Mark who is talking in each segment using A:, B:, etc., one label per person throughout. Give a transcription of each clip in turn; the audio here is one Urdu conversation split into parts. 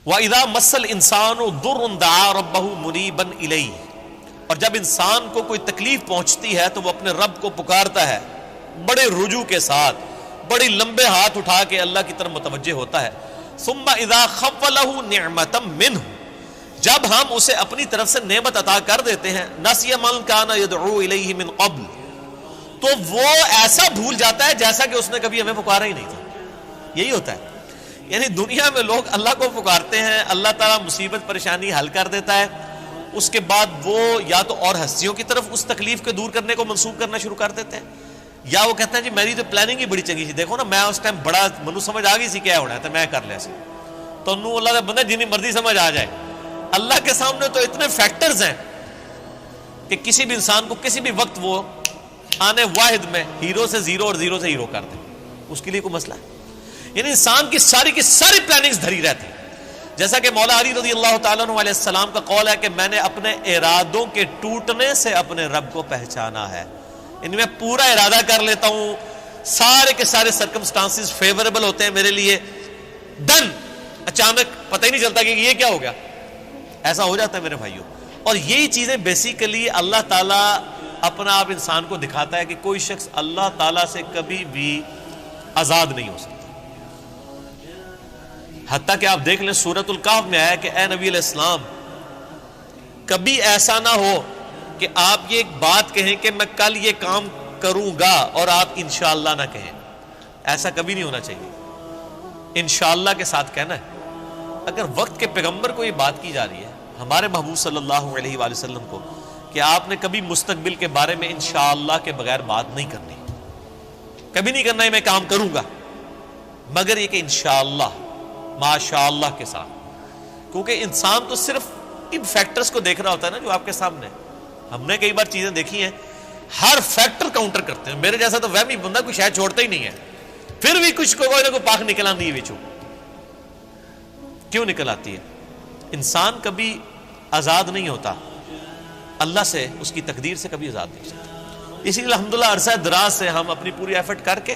A: وَإِذَا مَسَّ الْإِنسَانُ ضُرٌّ دَعَا رَبَّهُ مُنِيبًا إِلَيْهِ، اور جب انسان کو کوئی تکلیف پہنچتی ہے تو وہ اپنے رب کو پکارتا ہے بڑے رجوع کے ساتھ، بڑی لمبے ہاتھ اٹھا کے اللہ کی طرف متوجہ ہوتا ہے۔ ثُمَّ إِذَا خَوَّلَهُ نِعْمَةً مِّنْهُ، جب ہم اسے اپنی طرف سے نعمت عطا کر دیتے ہیں، نَسِيَ مَن كَانَ يَدْعُو إِلَيْهِ مِن قَبْلُ، تو وہ ایسا بھول جاتا ہے جیسا کہ اس نے کبھی ہمیں پکارا ہی نہیں تھا۔ یہی ہوتا ہے، یعنی دنیا میں لوگ اللہ کو پکارتے ہیں، اللہ تعالیٰ مصیبت پریشانی حل کر دیتا ہے، اس کے بعد وہ یا تو اور ہستیوں کی طرف اس تکلیف کو دور کرنے کو منسوخ کرنا شروع کر دیتے ہیں، یا وہ کہتے ہیں جی میری تو پلاننگ ہی بڑی چنگی سی، دیکھو نا میں اس ٹائم بڑا منو سمجھ آ گئی سی کیا ہونا ہے تو میں کر لیا سی، تو انہوں اللہ کا بندہ جنی مرضی سمجھ آ جائے۔ اللہ کے سامنے تو اتنے فیکٹرز ہیں کہ کسی بھی انسان کو کسی بھی وقت وہ آنے واحد میں ہیرو سے زیرو اور زیرو سے ہیرو کر دے، اس کے لیے کوئی مسئلہ ہے؟ یعنی انسان کی ساری پلاننگز دھری رہتی ہیں، جیسا کہ مولا علی رضی اللہ تعالیٰ عنہ علیہ السلام کا قول ہے کہ میں نے اپنے ارادوں کے ٹوٹنے سے اپنے رب کو پہچانا ہے، یعنی میں پورا ارادہ کر لیتا ہوں، سارے کے سارے سرکمسٹانسز فیوریبل ہوتے ہیں میرے لیے، ڈن، اچانک پتہ ہی نہیں چلتا کہ یہ کیا ہو گیا، ایسا ہو جاتا ہے میرے بھائیوں۔ اور یہی چیزیں بیسیکلی اللہ تعالیٰ اپنا آپ انسان کو دکھاتا ہے کہ کوئی شخص اللہ تعالیٰ سے کبھی بھی آزاد نہیں ہو سکتا۔ حتیٰ کہ آپ دیکھ لیں سورۃ الکہف میں آیا کہ اے نبی علیہ السلام کبھی ایسا نہ ہو کہ آپ یہ ایک بات کہیں کہ میں کل یہ کام کروں گا اور آپ انشاءاللہ نہ کہیں، ایسا کبھی نہیں ہونا چاہیے، انشاءاللہ کے ساتھ کہنا ہے۔ اگر وقت کے پیغمبر کو یہ بات کی جا رہی ہے ہمارے محبوب صلی اللہ علیہ وآلہ وسلم کو کہ آپ نے کبھی مستقبل کے بارے میں انشاءاللہ کے بغیر بات نہیں کرنی، کبھی نہیں کرنا ہے میں کام کروں گا، مگر یہ کہ انشاءاللہ ماشاء اللہ کے ساتھ، کیونکہ انسان تو صرف ان فیکٹرز کو دیکھ رہا ہوتا ہے نا جو آپ کے سامنے۔ ہم نے کئی بار چیزیں دیکھی ہیں، ہر فیکٹر کاؤنٹر کرتے ہیں، میرے جیسا تو وہمی بندہ کوئی شاید چھوڑتا ہی نہیں ہے، پھر بھی کچھ کوئی نہ کوئی پاک نکل آتی ہے بچوں، کیوں نکل آتی ہے؟ انسان کبھی آزاد نہیں ہوتا اللہ سے، اس کی تقدیر سے کبھی آزاد نہیں ہوتا۔ اسی لیے الحمدللہ عرصہ دراز سے ہم اپنی پوری ایفرٹ کر کے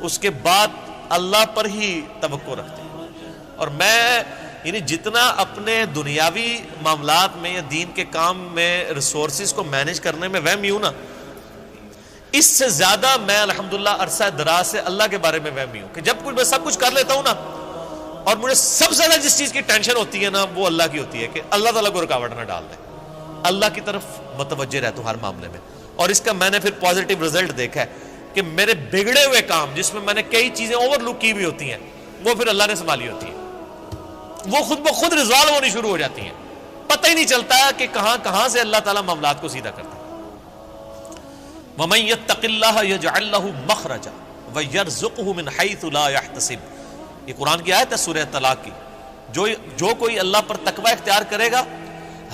A: اس کے بعد اللہ پر ہی توقع رکھتے ہیں، اور میں یعنی جتنا اپنے دنیاوی معاملات میں یا دین کے کام میں ریسورسز کو مینیج کرنے میں وہمی ہوں نا، اس سے زیادہ میں الحمدللہ عرصہ دراز سے اللہ کے بارے میں وہمی ہوں کہ جب کچھ میں سب کچھ کر لیتا ہوں نا، اور مجھے سب سے زیادہ جس چیز کی ٹینشن ہوتی ہے نا وہ اللہ کی ہوتی ہے کہ اللہ تعالیٰ کو رکاوٹ نہ ڈال دے، اللہ کی طرف متوجہ رہتا ہوں ہر معاملے میں۔ اور اس کا میں نے پھر پازیٹیو رزلٹ دیکھا ہے کہ میرے بگڑے ہوئے کام جس میں میں نے کئی چیزیں اوور لک کی ہوئی ہوتی ہیں وہ پھر اللہ نے سنبھالی ہوتی ہیں، وہ خود بخود ریزالو ہونی شروع ہو جاتی ہیں، پتہ ہی نہیں چلتا کہ کہاں سے اللہ تعالیٰ معاملات کو سیدھا کرتا ہے۔ وَمَن يَتَّقِ اللَّهَ يَجْعَل لَّهُ مَخْرَجًا وَيَرْزُقْهُ مِنْ حَيْثُ لَا يَحْتَسِبُ، یہ قرآن کی آیت ہے سورہ طلاق کی، جو کوئی اللہ پر تقوی اختیار کرے گا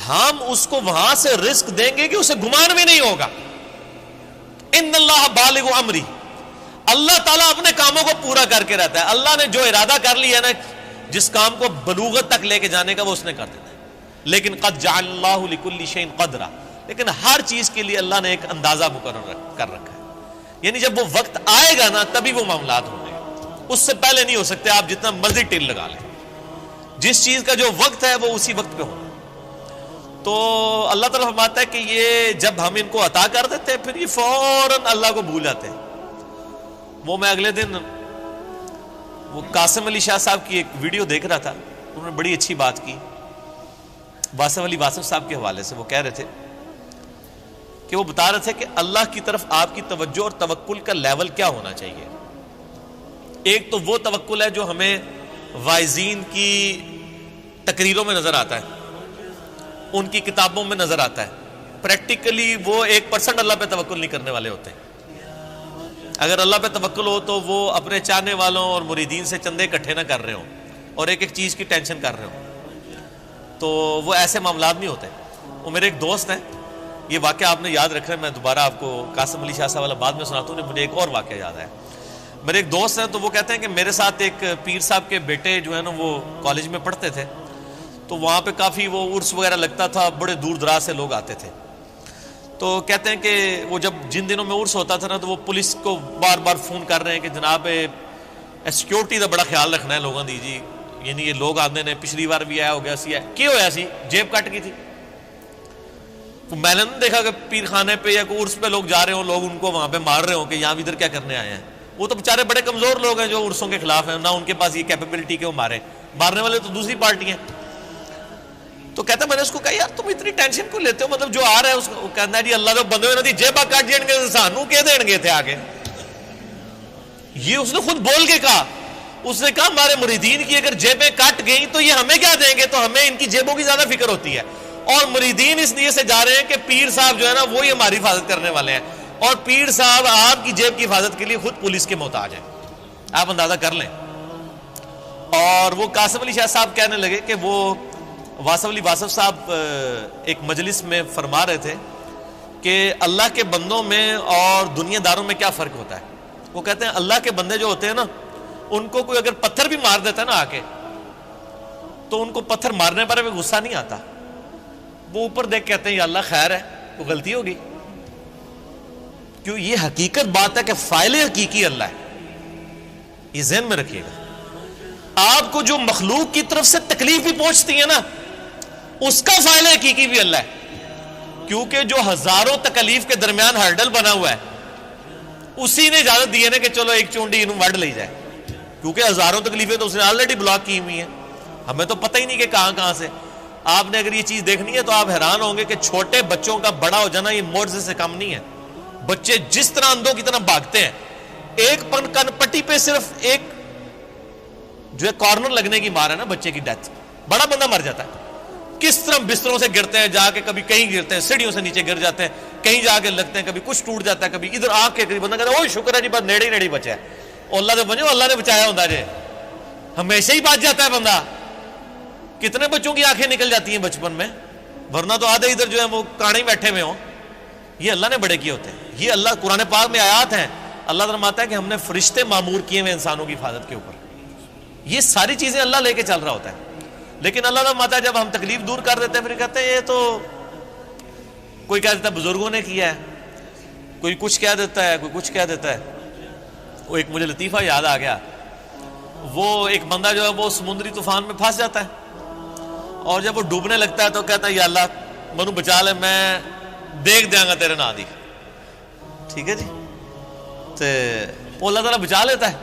A: ہم اس کو وہاں سے رزق دیں گے کہ اسے گمان بھی نہیں ہوگا۔ ان اللہ بالغ امری، اللہ تعالیٰ اپنے کاموں کو پورا کر کے رہتا ہے، اللہ نے جو ارادہ کر لیا نا جس کام کو بلوغت تک لے کے جانے کا وہ اس نے کر دیتا ہے، لیکن قد جعل اللہ لکل شیء قدرا، لیکن ہر چیز کے لیے اللہ نے ایک اندازہ مقرر کر رکھا ہے، یعنی جب وہ وقت آئے گا نا تبھی وہ معاملات ہوں گے، اس سے پہلے نہیں ہو سکتے، آپ جتنا مرضی ٹل لگا لیں، جس چیز کا جو وقت ہے وہ اسی وقت پہ ہونا۔ تو اللہ تعالیٰ فرماتا ہے کہ یہ جب ہم ان کو عطا کر دیتے ہیں پھر یہ فوراً اللہ کو بھول جاتے ہیں۔ وہ میں اگلے دن وہ قاسم علی شاہ صاحب کی ایک ویڈیو دیکھ رہا تھا، انہوں نے بڑی اچھی بات کی واصف علی واصف صاحب کے حوالے سے۔ وہ کہہ رہے تھے کہ وہ بتا رہے تھے کہ اللہ کی طرف آپ کی توجہ اور توکل کا لیول کیا ہونا چاہیے۔ ایک تو وہ توکل ہے جو ہمیں واعظین کی تقریروں میں نظر آتا ہے، ان کی کتابوں میں نظر آتا ہے، پریکٹیکلی وہ 1% اللہ پہ توکل نہیں کرنے والے ہوتے ہیں۔ اگر اللہ پہ توکل ہو تو وہ اپنے چاہنے والوں اور مریدین سے چندے اکٹھے نہ کر رہے ہوں اور ایک ایک چیز کی ٹینشن کر رہے ہوں، تو وہ ایسے معاملات نہیں ہوتے۔ وہ میرے ایک دوست ہیں، یہ واقعہ آپ نے یاد رکھنا ہے، میں دوبارہ آپ کو قاسم علی شاہ صاحب والا بعد میں سناتا ہوں، مجھے ایک اور واقعہ یاد آیا۔ میرے ایک دوست ہیں تو وہ کہتے ہیں کہ میرے ساتھ ایک پیر صاحب کے بیٹے جو ہے نا وہ کالج میں پڑھتے تھے، تو وہاں پہ کافی وہ عرس وغیرہ لگتا تھا، بڑے دور دراز سے لوگ آتے تھے۔ تو کہتے ہیں کہ وہ جب جن دنوں میں عرس ہوتا تھا نا تو وہ پولیس کو بار بار فون کر رہے ہیں کہ جناب سیکیورٹی کا بڑا خیال رکھنا ہے لوگوں دی جی، یعنی یہ لوگ آدھے نے پچھلی بار بھی آیا ہو گیا سی ہے کی ہوا سی جیب کٹ گئی تھی. میں نے دیکھا کہ پیر خانے پہ یا کوئی عرس پہ لوگ جا رہے ہوں, لوگ ان کو وہاں پہ مار رہے ہوں کہ یہاں ادھر کیا کرنے آئے ہیں. وہ تو بیچارے بڑے کمزور لوگ ہیں جو عرسوں کے خلاف ہیں, نہ ان کے پاس یہ کیپیبلٹی کہ وہ مارنے والے تو دوسری پارٹی ہیں. تو کہتا میں نے اس کو کہا یار تم اتنی ٹینشن کو لیتے ہو, مطلب جو آ رہا ہے اس کو کہنا ہے جی اللہ تو بندے ہوئے جیبا کٹ جائیں گے سانو کہ دیں گے تھے آگے. یہ اس نے خود بول کے کہا, اس نے کہا ہمارے مریدین کی اگر جیبیں کٹ گئیں تو یہ ہمیں کیا دیں گے, تو ہمیں ان کی جیبوں کی زیادہ فکر ہوتی ہے. اور مریدین اس لیے سے جا رہے ہیں کہ پیر صاحب جو ہے نا وہی ہماری حفاظت کرنے والے ہیں, اور پیر صاحب آپ کی جیب کی حفاظت کے لیے خود پولیس کے محتاج ہیں. آپ اندازہ کر لیں. اور وہ قاسم علی شاہ صاحب کہنے لگے کہ وہ واصف علی واصف صاحب ایک مجلس میں فرما رہے تھے کہ اللہ کے بندوں میں اور دنیا داروں میں کیا فرق ہوتا ہے. وہ کہتے ہیں اللہ کے بندے جو ہوتے ہیں نا ان کو کوئی اگر پتھر بھی مار دیتا ہے نا آ کے, تو ان کو پتھر مارنے پر بھی غصہ نہیں آتا, وہ اوپر دیکھ کہتے ہیں یا اللہ خیر ہے, وہ غلطی ہوگی. کیوں, یہ حقیقت بات ہے کہ فاعل حقیقی اللہ ہے, یہ ذہن میں رکھیے گا. آپ کو جو مخلوق کی طرف سے تکلیف بھی پہنچتی ہے نا اس کا فاعل حقیقی بھی اللہ ہے, کیونکہ جو ہزاروں تکلیف کے درمیان ہرڈل بنا ہوا ہے اسی نے اجازت دی ہے نا کہ چلو ایک چونڈی انہوں وڈ لے جائے, کیونکہ ہزاروں تکلیفیں تو اس نے آلریڈی بلاک کی ہوئی ہیں, ہمیں تو پتہ ہی نہیں کہ کہاں کہاں سے. آپ نے اگر یہ چیز دیکھنی ہے تو آپ حیران ہوں گے کہ چھوٹے بچوں کا بڑا ہو جانا یہ معجزے سے کم نہیں ہے. بچے جس طرح اندھوں کی طرح بھاگتے ہیں, ایک کن پٹی پہ صرف ایک جو ہے کارنر لگنے کی مار ہے نا بچے کی ڈیتھ, بڑا بندہ مر جاتا ہے. کس طرح بستروں سے گرتے ہیں, جا کے کبھی کہیں گرتے ہیں, سیڑھیوں سے نیچے گر جاتے ہیں, کہیں جا کے لگتے ہیں, کبھی کچھ ٹوٹ جاتا ہے, کبھی ادھر آگ کے قریب بندہ کہتا ہے اوہ شکر ہے جی بس نیڑے ہی نیڑے بچا ہے, اللہ نے بنو اللہ نے بچایا ہوتا ہے, ہمیشہ ہی بچ جاتا ہے بندہ. کتنے بچوں کی آنکھیں نکل جاتی ہیں بچپن میں, ورنہ تو آدھے ادھر جو ہے وہ کاڑے بیٹھے ہوئے ہوں. یہ اللہ نے بڑے کیے ہوتے ہیں. یہ اللہ قرآن پاک میں آیات ہیں, اللہ فرماتا ہے کہ ہم نے فرشتے معمور کیے ہوئے انسانوں کی حفاظت کے اوپر. یہ ساری چیزیں اللہ لے کے چل رہا ہوتا ہے. لیکن اللہ فرماتا ہے جب ہم تکلیف دور کر دیتے ہیں پھر کہتے ہیں یہ تو کوئی کہہ دیتا ہے بزرگوں نے کیا ہے, کوئی کچھ کہہ دیتا ہے, کوئی کچھ کہہ دیتا ہے. وہ ایک مجھے لطیفہ یاد آ گیا, وہ ایک بندہ جو ہے وہ سمندری طوفان میں پھنس جاتا ہے, اور جب وہ ڈوبنے لگتا ہے تو کہتا ہے یا اللہ منو بچا لے, میں دیکھ دیا گا تیرے نا دی. ٹھیک ہے جی, تو وہ اللہ تعالیٰ بچا لیتا ہے.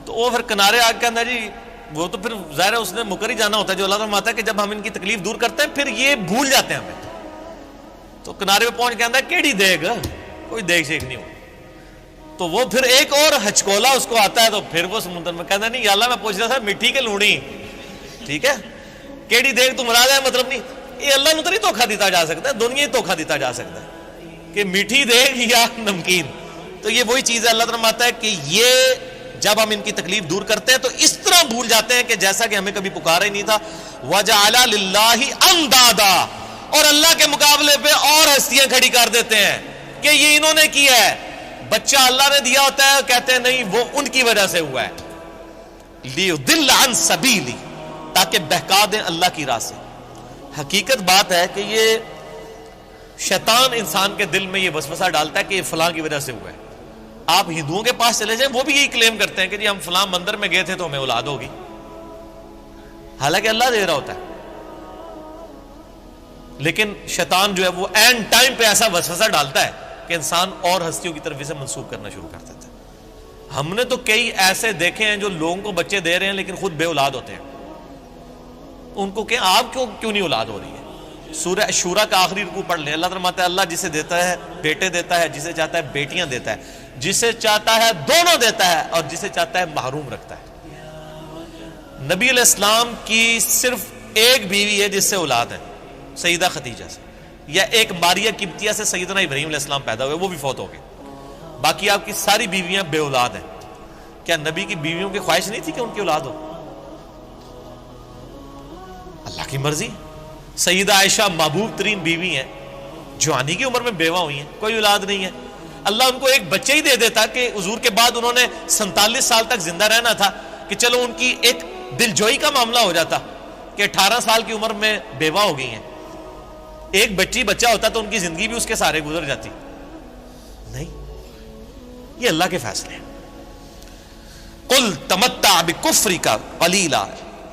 A: تو وہ پھر کنارے آ کے کہتا ہے جی وہ تو پھر ظاہر ہے اس نے مکر ہی جانا ہوتا ہے, جو اللہ تعالیٰ فرماتا ہے کہ جب ہم ان کی تکلیف دور کرتے ہیں پھر یہ بھول جاتے ہیں ہمیں. تو کنارے پہ پہنچ کے آتا ہے کیڑی دیکھ, کوئی دیکھ شیک نہیں ہو. تو وہ پھر ایک اور ہچکولا اس کو آتا ہے, تو پھر وہ سمندر میں کہتا ہے نہیں یا اللہ میں پوچھ رہا تھا مٹی کے لوڑی, ٹھیک ہے کیڑی دیکھ تم مراد ہے, مطلب نہیں یہ اللہ نے تو نہیں دھوکھا دیتا جا سکتا ہے, دنیا ہی دھوکھا دیتا جا سکتا ہے کہ میٹھی دیکھ یا نمکین. تو یہ وہی چیز ہے, اللہ تعالیٰ فرماتا ہے کہ یہ جب ہم ان کی تکلیف دور کرتے ہیں تو اس طرح بھول جاتے ہیں کہ جیسا کہ ہمیں کبھی پکارا ہی نہیں تھا. وَجَعَلَ لِلَّهِ أَنْدَادًا, اور اللہ کے مقابلے پہ اور ہستیاں کھڑی کر دیتے ہیں کہ یہ انہوں نے کیا ہے. بچہ اللہ نے دیا ہوتا ہے, کہتے ہیں نہیں وہ ان کی وجہ سے ہوا ہے. لِيُضِلَّ عَنْ سَبِيلِ, تاکہ بہکا دیں اللہ کی راہ سے. حقیقت بات ہے کہ یہ شیطان انسان کے دل میں یہ وسوسہ ڈالتا ہے کہ یہ فلاں کی وجہ سے ہوا ہے. آپ ہندوؤں کے پاس چلے جائیں, وہ بھی یہی کلیم کرتے ہیں کہ جی ہم فلاں مندر میں گئے تھے تو ہمیں اولاد ہوگی, حالانکہ اللہ دے رہا ہوتا ہے. لیکن شیطان جو ہے وہ اینڈ ٹائم پہ ایسا وسوسہ ڈالتا ہے کہ انسان اور ہستیوں کی طرف اسے منسوخ کرنا شروع کر دیتا ہے. ہم نے تو کئی ایسے دیکھے ہیں جو لوگوں کو بچے دے رہے ہیں لیکن خود بے اولاد ہوتے ہیں. ان کو کہ آپ کیوں نہیں اولاد ہو رہی ہے. سورہ شورا کا آخری رکوع پڑھ لیں, اللہ فرماتا ہے اللہ جسے دیتا ہے بیٹے دیتا ہے, جسے چاہتا ہے بیٹیاں دیتا ہے, جسے چاہتا ہے دونوں دیتا ہے, اور جسے چاہتا ہے محروم رکھتا ہے. نبی علیہ السلام کی صرف ایک بیوی ہے جس سے اولاد ہے, سیدہ خدیجہ سے, یا ایک ماریہ قبطیہ سے سیدنا ابراہیم علیہ السلام پیدا ہوئے, وہ بھی فوت ہو گئے. باقی آپ کی ساری بیویاں بے اولاد ہیں. کیا نبی کی بیویوں کی خواہش نہیں تھی کہ ان کی اولاد ہو؟ اللہ کی مرضی. سیدہ عائشہ محبوب ترین بیوی ہیں, جوانی کی عمر میں بیوہ ہوئی ہیں, کوئی اولاد نہیں ہے. اللہ ان کو ایک بچے ہی دے دیتا کہ حضور کے بعد انہوں نے 47 سال تک زندہ رہنا تھا, کہ چلو ان کی ایک دل جوئی کا معاملہ ہو جاتا کہ 18 سال کی عمر میں بیوہ ہو گئی ہیں. ایک بچہ ہوتا تو ان کی زندگی بھی اس کے سارے گزر جاتی. نہیں, یہ اللہ کے فیصلے ہیں. قل تمتع بکفرک قلیلا,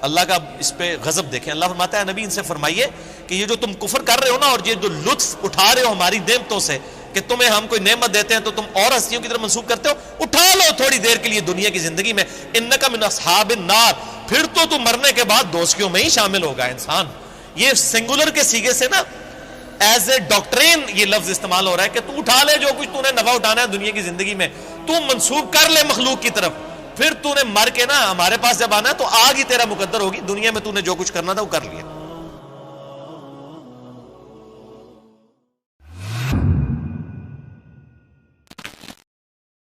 A: اللہ کا اس پہ غضب دیکھیں. اللہ فرماتا ہے نبی ان سے فرمائیے کہ یہ جو تم کفر کر رہے ہو نا اور یہ جو لطف اٹھا رہے ہو ہماری نعمتوں سے کہ تمہیں ہم کوئی نعمت دیتے ہیں تو تم اور ہستیوں کی طرف منسوب کرتے ہو, اٹھا لو تھوڑی دیر کے لیے دنیا کی زندگی میں, انک من اصحاب النار, پھر تو تم مرنے کے بعد دوزخیوں میں ہی شامل ہوگا انسان. یہ سنگولر کے سیغے سے نا ایز اے ڈاکٹرین یہ لفظ استعمال ہو رہا ہے کہ تو اٹھا لے جو کچھ تو نے نفع اٹھانا ہے دنیا کی زندگی میں, تو منسوب کر لے مخلوق کی طرف, پھر تو نے مر کے نا ہمارے پاس جب آنا ہے تو آگ ہی تیرا مقدر ہوگی, دنیا میں تو نے جو کچھ کرنا تھا وہ کر لیا.